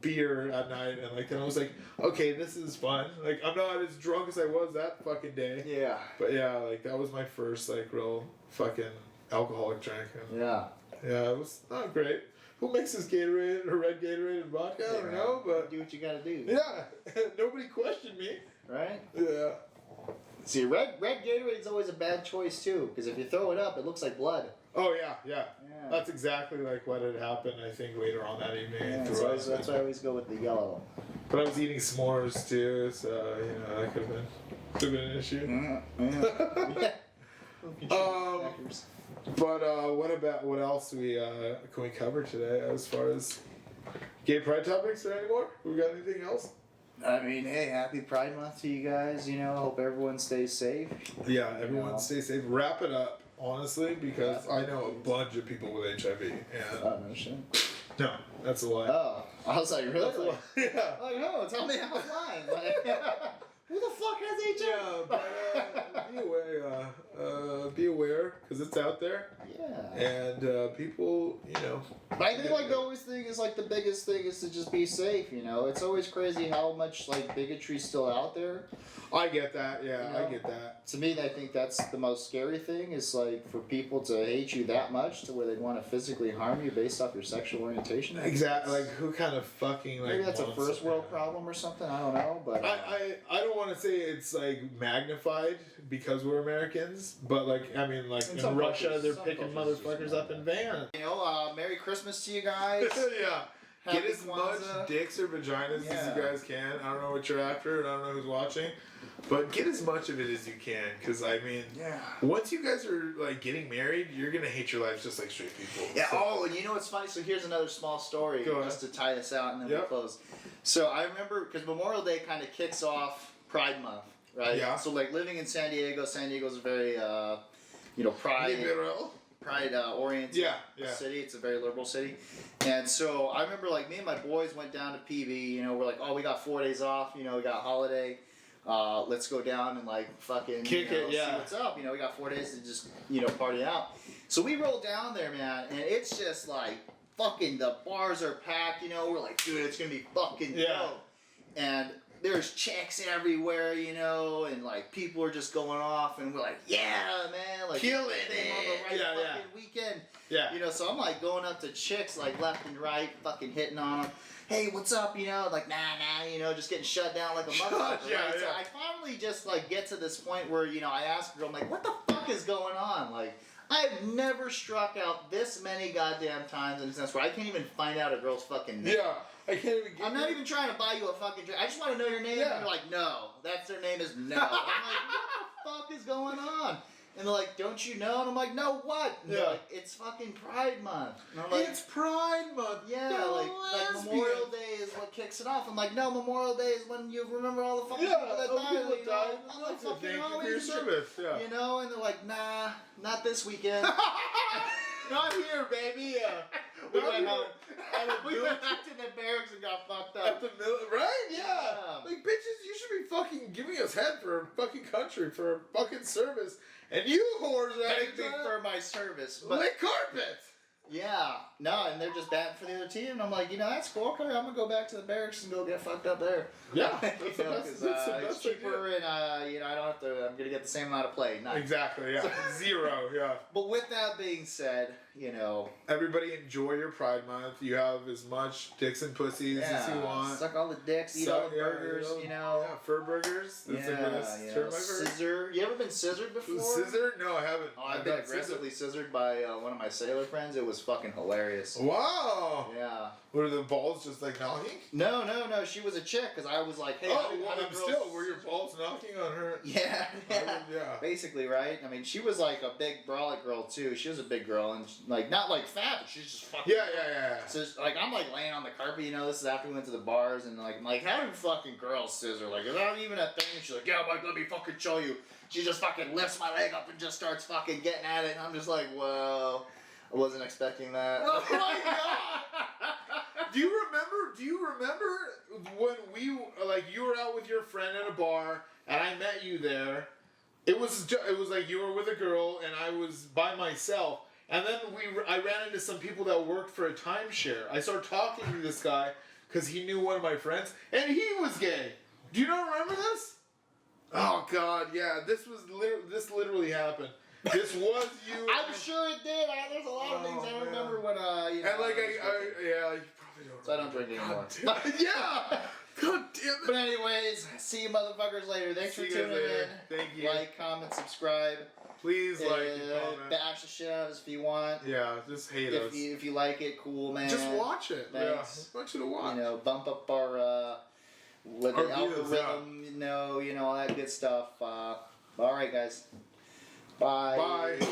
beer at night, and like then I was like, okay, this is fun. Like I'm not as drunk as I was that fucking day. Yeah. But like that was my first like real fucking alcoholic drink. And, yeah, it was not great. Who makes this Gatorade or red Gatorade and vodka? I don't know, but do what you gotta do. Yeah, nobody questioned me. Right? Yeah. See, red Gatorade's always a bad choice too, because if you throw it up, it looks like blood. Oh yeah. Yeah. That's exactly like what had happened. I think later on that evening. Yeah, that's why I always go with the yellow. But I was eating s'mores too, so that could have been an issue. Yeah. But what else can we cover today as far as gay pride topics or anymore? We got anything else? I mean, hey, happy Pride Month to you guys. Hope everyone stays safe. Yeah, everyone stay safe. Wrap it up, honestly, because I know a bunch of people with HIV. And Oh, no shit. no, that's a lie. Oh, I was like, really? That's a lie. Yeah. Like, no, tell me how I'm lying. Like, who the fuck has HIV? Yeah, but be aware, because it's out there. Yeah. And people, But I think like the always thing is like the biggest thing is to just be safe. It's always crazy how much like bigotry's still out there. I get that. Yeah, I get that. To me, I think that's the most scary thing is like for people to hate you that much to where they'd want to physically harm you based off your sexual orientation. Exactly. Like who kind of fucking like? Maybe that's a first world problem or something. I don't know, but I don't want to say it's like magnified because we're Americans, but like I mean like in Russia they're picking motherfuckers up in vans. Merry Christmas to you guys. Yeah. Happy Get as Kwanzaa. much dicks or vaginas as you guys can. I don't know what you're after, and I don't know who's watching, but get as much of it as you can. Because I mean, once you guys are like getting married, you're gonna hate your lives just like straight people. Yeah. So. Oh, and you know what's funny? So here's another small story just to tie this out, and then we'll close. So I remember because Memorial Day kind of kicks off Pride Month, right? Yeah. So like living in San Diego's a very Pride. Liberal. Pride oriented city. It's a very liberal city. And so I remember like me and my boys went down to PB, we're like, oh, we got 4 days off, we got holiday. Let's go down and like fucking kick it, see what's up. We got 4 days to just, party out. So we rolled down there, man, and it's just like fucking the bars are packed, we're like, dude, it's gonna be fucking dope. And there's chicks everywhere, and like people are just going off, and we're like, yeah, man, like killing it on the right fucking weekend. Yeah. So I'm like going up to chicks like left and right, fucking hitting on them. Hey, what's up? Like nah, just getting shut down like a motherfucker. So I finally just like get to this point where I ask a girl, I'm like, what the fuck is going on? Like, I've never struck out this many goddamn times in a sense where I can't even find out a girl's fucking name. Yeah. I can't even I'm not even trying to buy you a fucking drink. I just want to know your name. And you're like, no. That's their name is no. I'm like, what the fuck is going on? And they're like, don't you know? And I'm like, no, what? And they're like, it's fucking Pride Month. And I'm like, it's Pride Month. Yeah, like Memorial Day is what kicks it off. I'm like, no, Memorial Day is when you remember all the fucking people that died. I'm like, fucking thank you for your service. Yeah. And they're like, nah, not this weekend. Not here, baby. We went home. We went back to the barracks and got fucked up. At the right? Yeah. Like, bitches, you should be fucking giving us head for a fucking country, for a fucking service. And you whores are anything for my service. But lick carpet. Yeah. No, and they're just batting for the other team. And I'm like, that's cool. Okay, I'm going to go back to the barracks and go get fucked up there. Yeah. That's the best it's cheaper idea. And, I don't have to, I'm going to get the same amount of play. Nice. Exactly, yeah. Zero, yeah. But with that being said, everybody enjoy your Pride Month. You have as much dicks and pussies as you want. Suck all the dicks, eat all the burgers, Yeah, fur burgers. That's the best term I've heard. Scissor. You ever been scissored before? Scissor? No, I haven't. Oh, I've been aggressively scissored by one of my sailor friends. It was fucking hilarious. Wow. Yeah. Were the balls just like knocking? No. She was a chick because I was like, hey, were your balls knocking on her? Yeah. Yeah. Basically, right? I mean, she was like a big brolic girl too. She was a big girl and like not like fat, but she's just fucking. Yeah. So like I'm like laying on the carpet, this is after we went to the bars and like how do fucking girls scissor? Like is that even a thing? And she's like, yeah, Mike, let me fucking show you. She just fucking lifts my leg up and just starts fucking getting at it, and I'm just like, whoa. I wasn't expecting that. Oh my god! Do you remember when you were out with your friend at a bar and I met you there? It was like you were with a girl and I was by myself, and then I ran into some people that worked for a timeshare. I started talking to this guy because he knew one of my friends and he was gay. Do you not remember this? Oh god, yeah. This literally happened. This was you. I'm sure it did. There's a lot of things I don't remember what And like you probably don't. So I don't drink anymore. Yeah. God damn it. But anyways, see you motherfuckers later. Thanks See for you guys tuning later. in. Thank you. Like, comment, subscribe. Please like and comment. Bash the shit out of us if you want. Yeah, just hate us. If you like it, cool, man. Just watch it. Thanks. Yeah, I want you to watch. You know, bump up our with Our the views, algorithm. You know, all that good stuff. All right, guys. Bye. Bye.